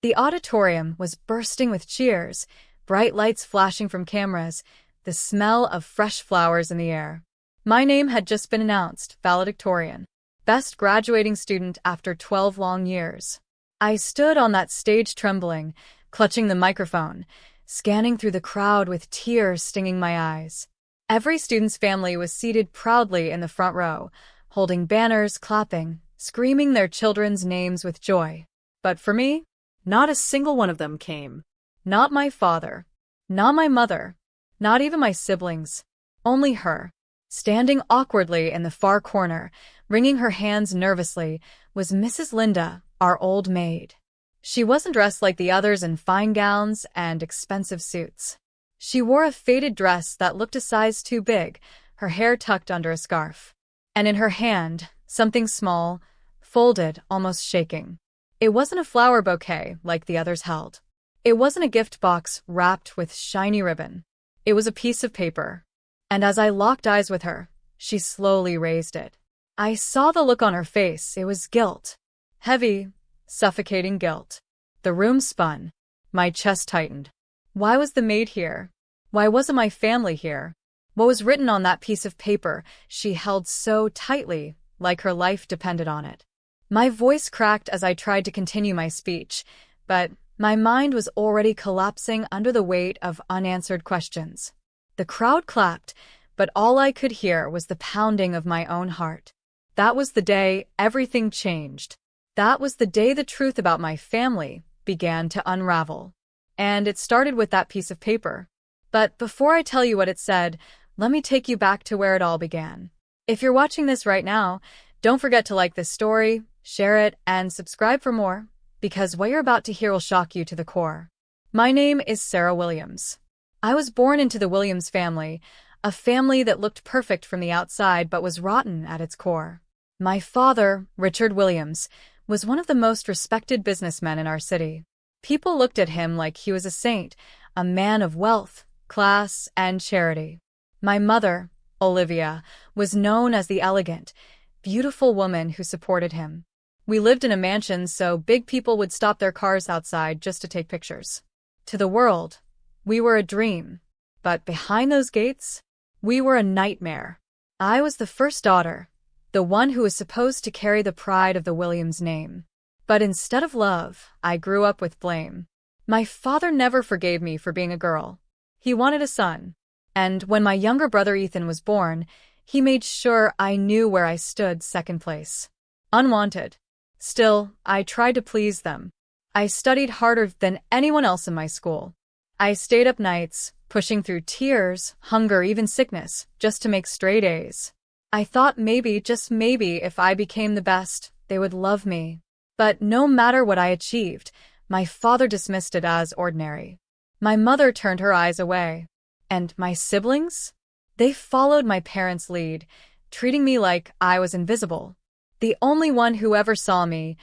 The auditorium was bursting with cheers, bright lights flashing from cameras, the smell of fresh flowers in the air. My name had just been announced, valedictorian, best graduating student after 12 long years. I stood on that stage trembling, clutching the microphone, scanning through the crowd with tears stinging my eyes. Every student's family was seated proudly in the front row, holding banners, clapping, screaming their children's names with joy. But for me, not a single one of them came. Not my father, not my mother, not even my siblings. Only her. Standing awkwardly in the far corner, wringing her hands nervously, was Mrs. Linda, our old maid. She wasn't dressed like the others in fine gowns and expensive suits. She wore a faded dress that looked a size too big, her hair tucked under a scarf. And in her hand, something small, folded, almost shaking. It wasn't a flower bouquet like the others held. It wasn't a gift box wrapped with shiny ribbon. It was a piece of paper. And as I locked eyes with her, she slowly raised it. I saw the look on her face. It was guilt. Heavy, suffocating guilt. The room spun. My chest tightened. Why was the maid here? Why wasn't my family here? What was written on that piece of paper she held so tightly, like her life depended on it? My voice cracked as I tried to continue my speech, but my mind was already collapsing under the weight of unanswered questions. The crowd clapped, but all I could hear was the pounding of my own heart. That was the day everything changed. That was the day the truth about my family began to unravel. And it started with that piece of paper. But before I tell you what it said, let me take you back to where it all began. If you're watching this right now, don't forget to like this story, share it, and subscribe for more, because what you're about to hear will shock you to the core. My name is Sarah Williams. I was born into the Williams family, a family that looked perfect from the outside but was rotten at its core. My father, Richard Williams, was one of the most respected businessmen in our city. People looked at him like he was a saint, a man of wealth, class, and charity. My mother, Olivia, was known as the elegant, beautiful woman who supported him. We lived in a mansion, so big people would stop their cars outside just to take pictures. To the world, we were a dream. But behind those gates, we were a nightmare. I was the first daughter, the one who was supposed to carry the pride of the Williams name. But instead of love, I grew up with blame. My father never forgave me for being a girl. He wanted a son. And when my younger brother Ethan was born, he made sure I knew where I stood second place. Unwanted. Still, I tried to please them. I studied harder than anyone else in my school. I stayed up nights, pushing through tears, hunger, even sickness, just to make straight A's. I thought maybe, just maybe, if I became the best, they would love me. But no matter what I achieved, my father dismissed it as ordinary. My mother turned her eyes away. And my siblings? They followed my parents' lead, treating me like I was invisible. The only one who ever saw me,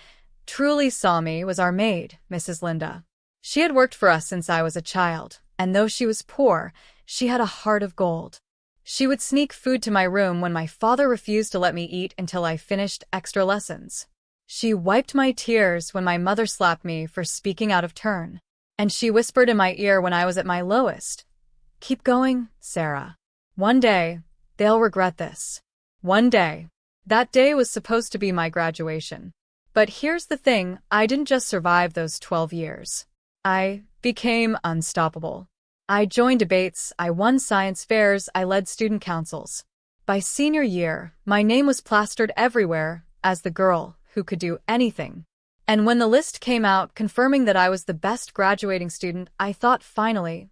truly saw me, was our maid, Mrs. Linda. She had worked for us since I was a child, and though she was poor, she had a heart of gold. She would sneak food to my room when my father refused to let me eat until I finished extra lessons. She wiped my tears when my mother slapped me for speaking out of turn. And she whispered in my ear when I was at my lowest, "Keep going, Sarah. One day, they'll regret this." One day. That day was supposed to be my graduation. But here's the thing, I didn't just survive those 12 years. I became unstoppable. I joined debates, I won science fairs, I led student councils. By senior year, my name was plastered everywhere as the girl who could do anything. And when the list came out confirming that I was the best graduating student, I thought finally,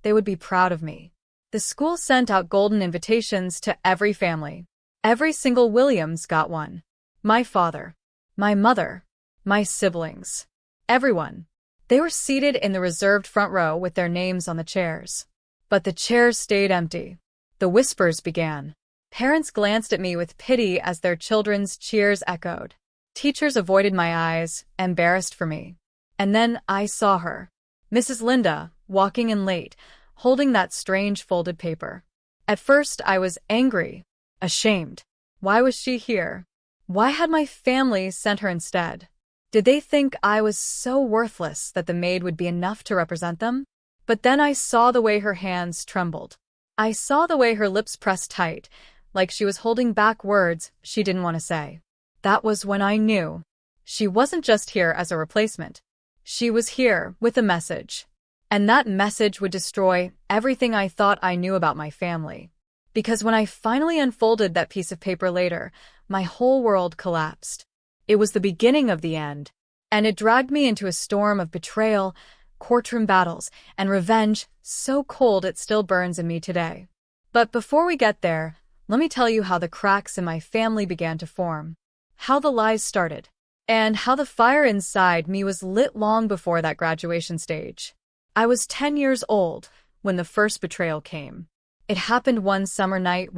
they would be proud of me. The school sent out golden invitations to every family. Every single Williams got one. My father, my mother, my siblings. Everyone. They were seated in the reserved front row with their names on the chairs. But the chairs stayed empty. The whispers began. Parents glanced at me with pity as their children's cheers echoed. Teachers avoided my eyes, embarrassed for me. And then I saw her, Mrs. Linda, walking in late, holding that strange folded paper. At first I was angry, ashamed. Why was she here? Why had my family sent her instead? Did they think I was so worthless that the maid would be enough to represent them? But then I saw the way her hands trembled. I saw the way her lips pressed tight, like she was holding back words she didn't want to say. That was when I knew. She wasn't just here as a replacement. She was here with a message. And that message would destroy everything I thought I knew about my family. Because when I finally unfolded that piece of paper later, my whole world collapsed. It was the beginning of the end, and it dragged me into a storm of betrayal, courtroom battles, and revenge so cold it still burns in me today. But before we get there, let me tell you how the cracks in my family began to form, how the lies started, and how the fire inside me was lit long before that graduation stage. I was 10 years old when the first betrayal came. It happened one summer night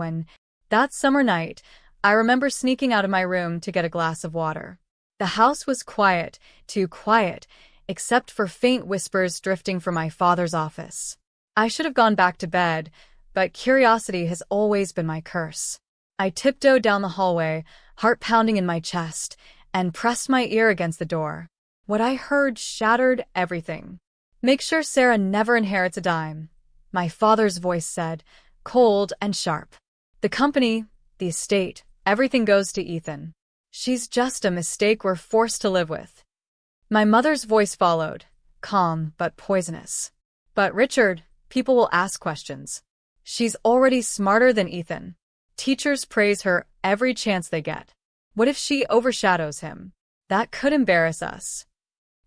that summer night, I remember sneaking out of my room to get a glass of water. The house was quiet, too quiet, except for faint whispers drifting from my father's office. I should have gone back to bed, but curiosity has always been my curse. I tiptoed down the hallway, heart pounding in my chest, and pressed my ear against the door. What I heard shattered everything. "Make sure Sarah never inherits a dime," my father's voice said, cold and sharp. "The company, the estate, everything goes to Ethan. She's just a mistake we're forced to live with." My mother's voice followed, calm but poisonous. "But Richard, people will ask questions. She's already smarter than Ethan. Teachers praise her every chance they get. What if she overshadows him? That could embarrass us."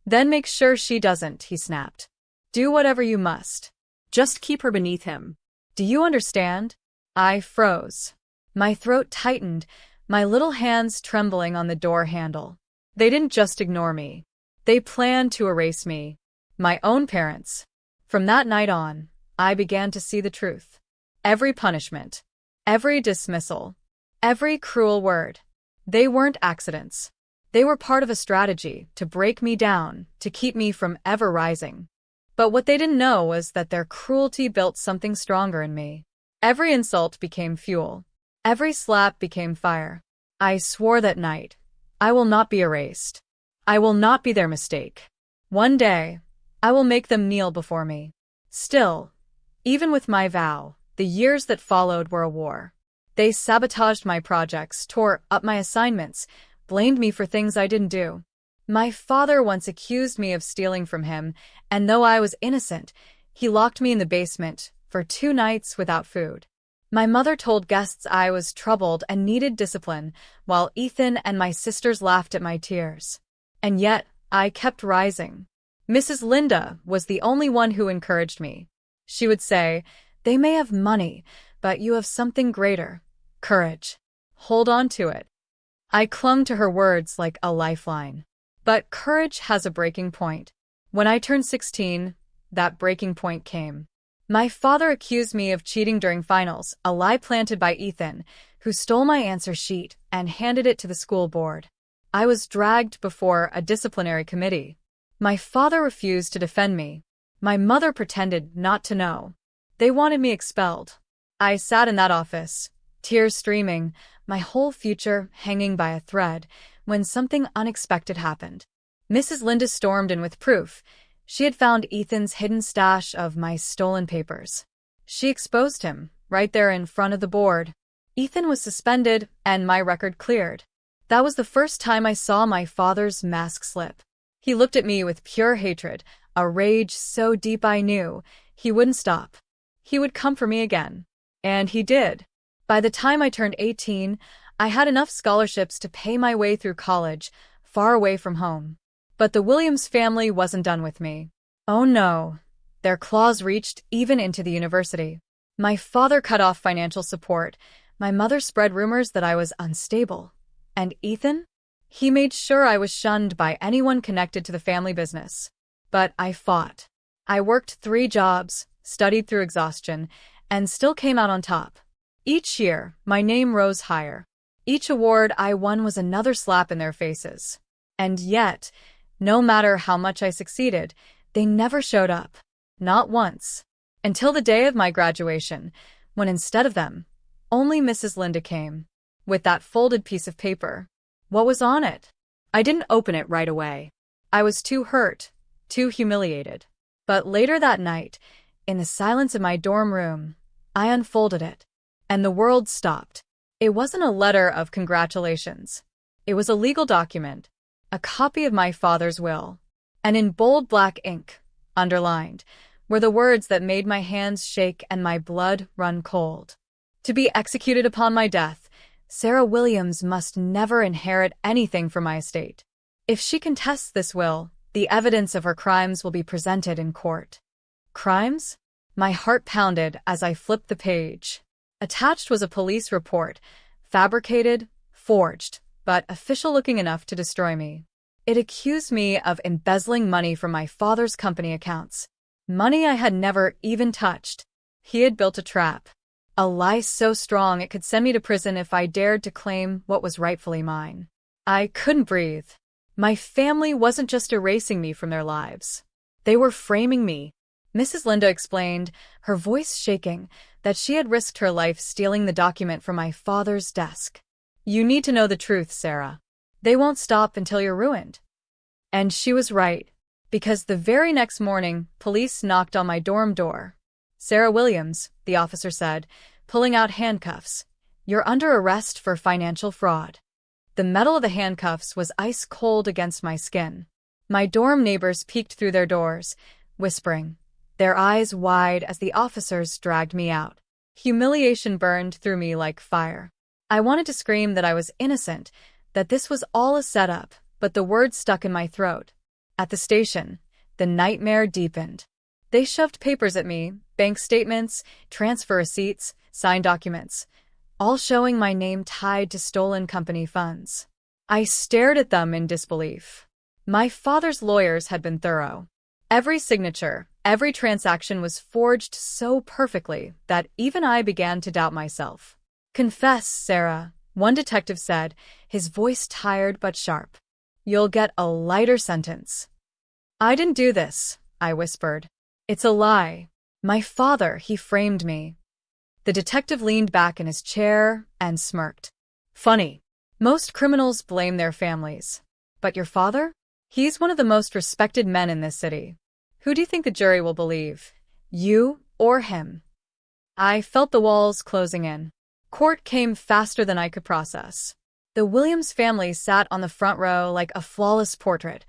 "Then make sure she doesn't," he snapped. "Do whatever you must. Just keep her beneath him. Do you understand?" I froze. My throat tightened, my little hands trembling on the door handle. They didn't just ignore me. They planned to erase me. My own parents. From that night on, I began to see the truth. Every punishment, every dismissal, every cruel word. They weren't accidents. They were part of a strategy to break me down, to keep me from ever rising. But what they didn't know was that their cruelty built something stronger in me. Every insult became fuel. Every slap became fire. I swore that night, I will not be erased. I will not be their mistake. One day, I will make them kneel before me. Still, even with my vow, the years that followed were a war. They sabotaged my projects, tore up my assignments, blamed me for things I didn't do. My father once accused me of stealing from him, and though I was innocent, he locked me in the basement for 2 nights without food. My mother told guests I was troubled and needed discipline, while Ethan and my sisters laughed at my tears. And yet, I kept rising. Mrs. Linda was the only one who encouraged me. She would say, "They may have money, but you have something greater. Courage. Hold on to it." I clung to her words like a lifeline. But courage has a breaking point. When I turned 16, that breaking point came. My father accused me of cheating during finals, a lie planted by Ethan, who stole my answer sheet and handed it to the school board. I was dragged before a disciplinary committee. My father refused to defend me. My mother pretended not to know. They wanted me expelled. I sat in that office, tears streaming, my whole future hanging by a thread, when something unexpected happened. Mrs. Linda stormed in with proof. She had found Ethan's hidden stash of my stolen papers. She exposed him, right there in front of the board. Ethan was suspended, and my record cleared. That was the first time I saw my father's mask slip. He looked at me with pure hatred, a rage so deep I knew he wouldn't stop. He would come for me again. And he did. By the time I turned 18, I had enough scholarships to pay my way through college, far away from home. But the Williams family wasn't done with me. Oh no. Their claws reached even into the university. My father cut off financial support. My mother spread rumors that I was unstable. And Ethan? He made sure I was shunned by anyone connected to the family business. But I fought. I worked 3 jobs, studied through exhaustion, and still came out on top. Each year, my name rose higher. Each award I won was another slap in their faces. And yet, no matter how much I succeeded, they never showed up. Not once. Until the day of my graduation, when instead of them, only Mrs. Linda came. With that folded piece of paper. What was on it? I didn't open it right away. I was too hurt, too humiliated. But later that night, in the silence of my dorm room, I unfolded it, and the world stopped. It wasn't a letter of congratulations. It was a legal document, a copy of my father's will, and in bold black ink, underlined, were the words that made my hands shake and my blood run cold. To be executed upon my death, Sarah Williams must never inherit anything from my estate. If she contests this will, the evidence of her crimes will be presented in court. Crimes? My heart pounded as I flipped the page. Attached was a police report, fabricated, forged, but official-looking enough to destroy me. It accused me of embezzling money from my father's company accounts. Money I had never even touched. He had built a trap. A lie so strong it could send me to prison if I dared to claim what was rightfully mine. I couldn't breathe. My family wasn't just erasing me from their lives. They were framing me. Mrs. Linda explained, her voice shaking, that she had risked her life stealing the document from my father's desk. You need to know the truth, Sarah. They won't stop until you're ruined. And she was right, because the very next morning, police knocked on my dorm door. Sarah Williams, the officer said, pulling out handcuffs. You're under arrest for financial fraud. The metal of the handcuffs was ice cold against my skin. My dorm neighbors peeked through their doors, whispering, their eyes wide as the officers dragged me out. Humiliation burned through me like fire. I wanted to scream that I was innocent, that this was all a setup, but the words stuck in my throat. At the station, the nightmare deepened. They shoved papers at me, bank statements, transfer receipts, signed documents, all showing my name tied to stolen company funds. I stared at them in disbelief. My father's lawyers had been thorough. Every signature, every transaction was forged so perfectly that even I began to doubt myself. Confess, Sarah, one detective said, his voice tired but sharp. You'll get a lighter sentence. I didn't do this, I whispered. It's a lie. My father, he framed me. The detective leaned back in his chair and smirked. Funny. Most criminals blame their families. But your father? He's one of the most respected men in this city. Who do you think the jury will believe? You or him? I felt the walls closing in. Court came faster than I could process. The Williams family sat on the front row like a flawless portrait.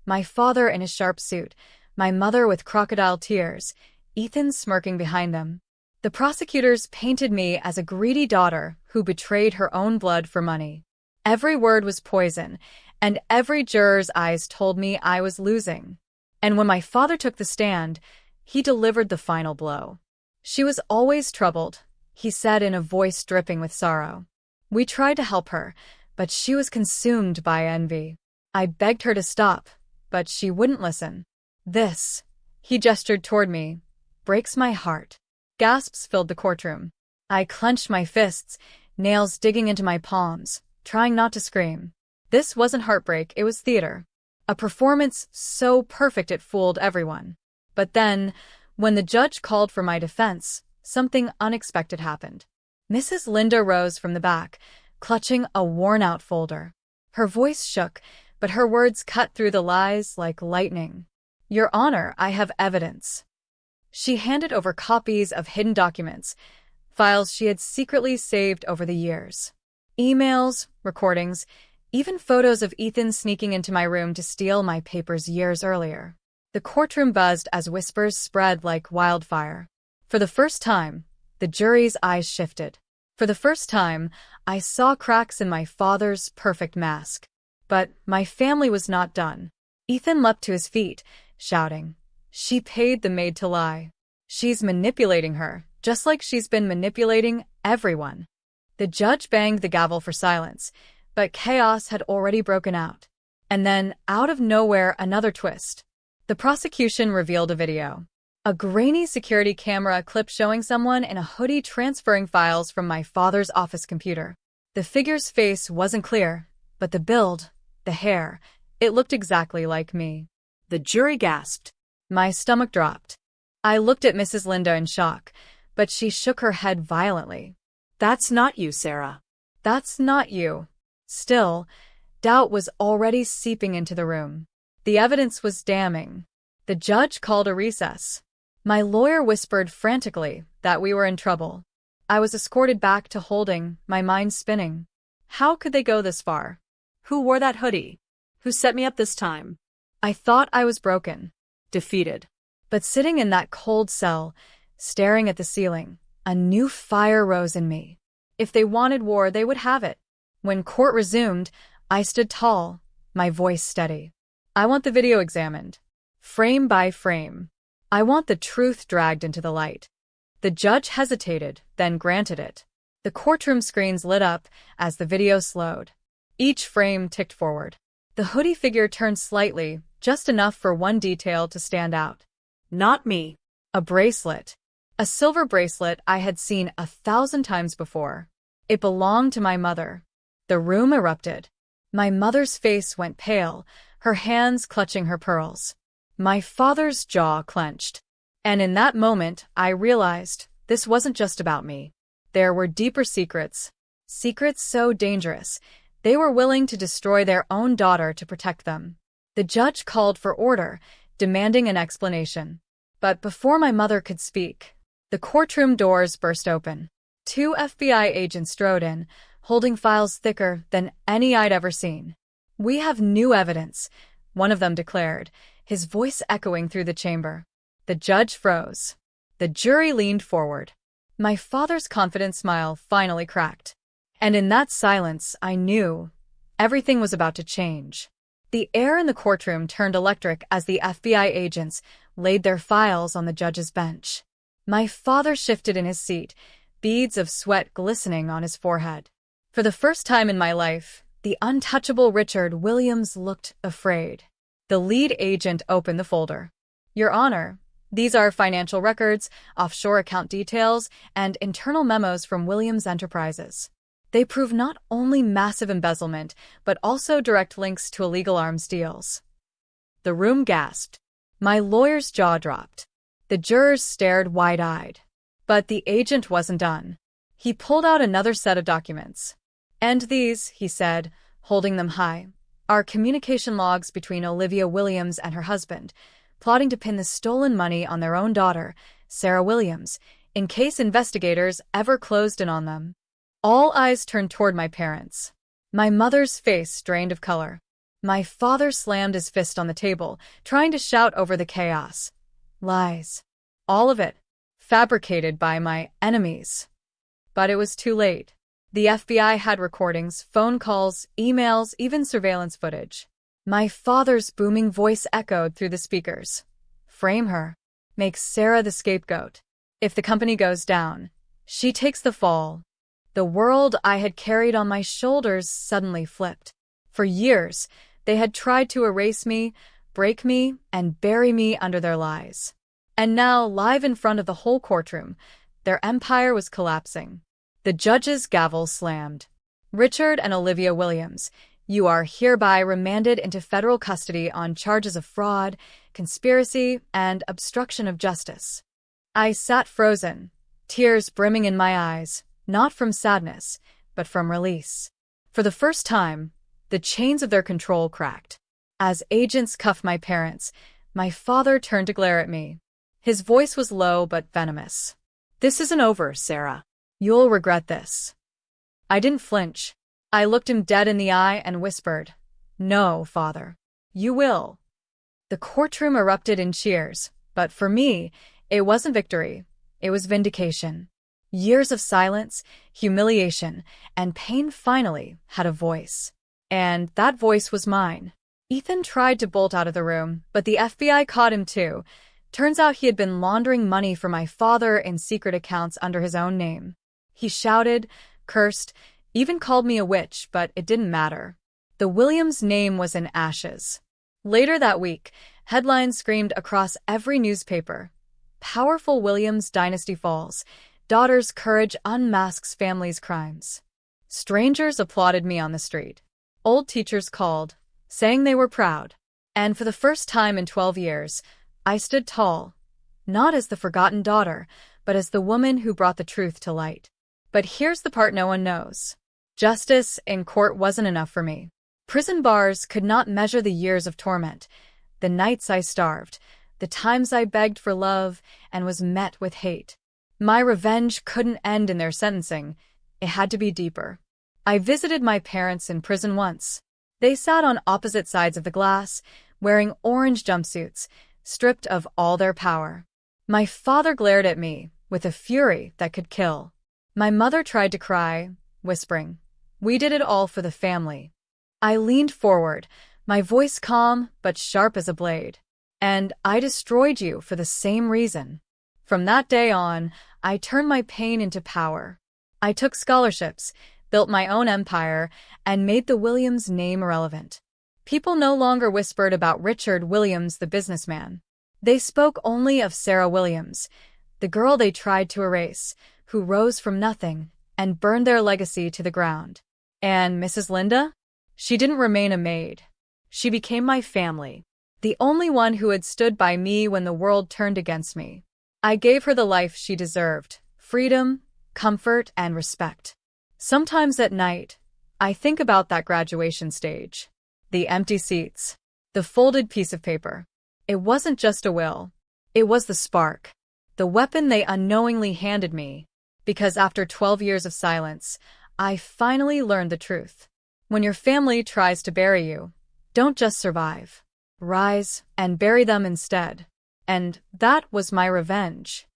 My father in his sharp suit, my mother with crocodile tears, Ethan smirking behind them. The prosecutors painted me as a greedy daughter who betrayed her own blood for money. Every word was poison, and every juror's eyes told me I was losing. And when my father took the stand, he delivered the final blow. She was always troubled, he said in a voice dripping with sorrow. We tried to help her, but she was consumed by envy. I begged her to stop, but she wouldn't listen. This, he gestured toward me, breaks my heart. Gasps filled the courtroom. I clenched my fists, nails digging into my palms, trying not to scream. This wasn't heartbreak, it was theater. A performance so perfect it fooled everyone. But then, when the judge called for my defense, something unexpected happened. Mrs. Linda rose from the back, clutching a worn-out folder. Her voice shook, but her words cut through the lies like lightning. Your Honor, I have evidence. She handed over copies of hidden documents, files she had secretly saved over the years. Emails, recordings, even photos of Ethan sneaking into my room to steal my papers years earlier. The courtroom buzzed as whispers spread like wildfire. For the first time, the jury's eyes shifted. For the first time, I saw cracks in my father's perfect mask. But my family was not done. Ethan leapt to his feet, shouting, She paid the maid to lie. She's manipulating her, just like she's been manipulating everyone. The judge banged the gavel for silence, but chaos had already broken out. And then, out of nowhere, another twist. The prosecution revealed a video. A grainy security camera clip showing someone in a hoodie transferring files from my father's office computer. The figure's face wasn't clear, but the build, the hair, it looked exactly like me. The jury gasped. My stomach dropped. I looked at Mrs. Linda in shock, but she shook her head violently. That's not you, Sarah. That's not you. Still, Doubt was already seeping into the room. The evidence was damning. The judge called a recess. My lawyer whispered frantically that we were in trouble. I was escorted back to holding, my mind spinning. How could they go this far? Who wore that hoodie? Who set me up this time? I thought I was broken, Defeated. but sitting in that cold cell, staring at the ceiling, a new fire rose in me. If they wanted war, they would have it. When court resumed, I stood tall, my voice steady. I want the video examined, frame by frame. I want the truth dragged into the light. The judge hesitated, then granted it. The courtroom screens lit up as the video slowed. Each frame ticked forward. The hoodie figure turned slightly, just enough for one detail to stand out. Not me. A bracelet. A silver bracelet I had seen 1,000 times before. It belonged to my mother. The room erupted. My mother's face went pale, her hands clutching her pearls. My father's jaw clenched. And in that moment, I realized this wasn't just about me. There were deeper secrets. Secrets so dangerous, they were willing to destroy their own daughter to protect them. The judge called for order, demanding an explanation. But before my mother could speak, the courtroom doors burst open. 2 FBI agents strode in, holding files thicker than any I'd ever seen. "We have new evidence," one of them declared, his voice echoing through the chamber. The judge froze. The jury leaned forward. My father's confident smile finally cracked. And in that silence, I knew everything was about to change. The air in the courtroom turned electric as the FBI agents laid their files on the judge's bench. My father shifted in his seat, beads of sweat glistening on his forehead. For the first time in my life, the untouchable Richard Williams looked afraid. The lead agent opened the folder. "Your Honor, these are financial records, offshore account details, and internal memos from Williams Enterprises. They prove not only massive embezzlement, but also direct links to illegal arms deals." The room gasped. My lawyer's jaw dropped. The jurors stared wide-eyed. But the agent wasn't done. He pulled out another set of documents. "And these," he said, holding them high, "are communication logs between Olivia Williams and her husband, plotting to pin the stolen money on their own daughter, Sarah Williams, in case investigators ever closed in on them." All eyes turned toward my parents. My mother's face drained of color. My father slammed his fist on the table, trying to shout over the chaos. Lies. All of it. Fabricated by my enemies. But it was too late. The FBI had recordings, phone calls, emails, even surveillance footage. My father's booming voice echoed through the speakers. "Frame her. Make Sarah the scapegoat. If the company goes down, she takes the fall." The world I had carried on my shoulders suddenly flipped. For years, they had tried to erase me, break me, and bury me under their lies. And now, live in front of the whole courtroom, their empire was collapsing. The judge's gavel slammed. "Richard and Olivia Williams, you are hereby remanded into federal custody on charges of fraud, conspiracy, and obstruction of justice." I sat frozen, tears brimming in my eyes, not from sadness, but from release. For the first time, the chains of their control cracked. As agents cuffed my parents, my father turned to glare at me. His voice was low but venomous. "This isn't over, Sarah. You'll regret this." I didn't flinch. I looked him dead in the eye and whispered, "No, Father. You will." The courtroom erupted in cheers, but for me, it wasn't victory. It was vindication. Years of silence, humiliation, and pain finally had a voice. And that voice was mine. Ethan tried to bolt out of the room, but the FBI caught him too. Turns out he had been laundering money for my father in secret accounts under his own name. He shouted, cursed, even called me a witch, but it didn't matter. The Williams name was in ashes. Later that week, headlines screamed across every newspaper. "Powerful Williams dynasty falls. Daughter's courage unmasks family's crimes." Strangers applauded me on the street. Old teachers called, saying they were proud. And for the first time in 12 years, I stood tall, not as the forgotten daughter, but as the woman who brought the truth to light. But here's the part no one knows. Justice in court wasn't enough for me. Prison bars could not measure the years of torment, the nights I starved, the times I begged for love and was met with hate. My revenge couldn't end in their sentencing. It had to be deeper. I visited my parents in prison once. They sat on opposite sides of the glass, wearing orange jumpsuits, stripped of all their power. My father glared at me with a fury that could kill. My mother tried to cry, whispering, "We did it all for the family." I leaned forward, my voice calm but sharp as a blade. "And I destroyed you for the same reason." From that day on, I turned my pain into power. I took scholarships, built my own empire, and made the Williams name irrelevant. People no longer whispered about Richard Williams, the businessman. They spoke only of Sarah Williams, the girl they tried to erase, who rose from nothing and burned their legacy to the ground. And Mrs. Linda? She didn't remain a maid. She became my family, the only one who had stood by me when the world turned against me. I gave her the life she deserved, freedom, comfort, and respect. Sometimes at night, I think about that graduation stage. The empty seats. The folded piece of paper. It wasn't just a will. It was the spark. The weapon they unknowingly handed me. Because after 12 years of silence, I finally learned the truth. When your family tries to bury you, don't just survive. Rise and bury them instead. And that was my revenge.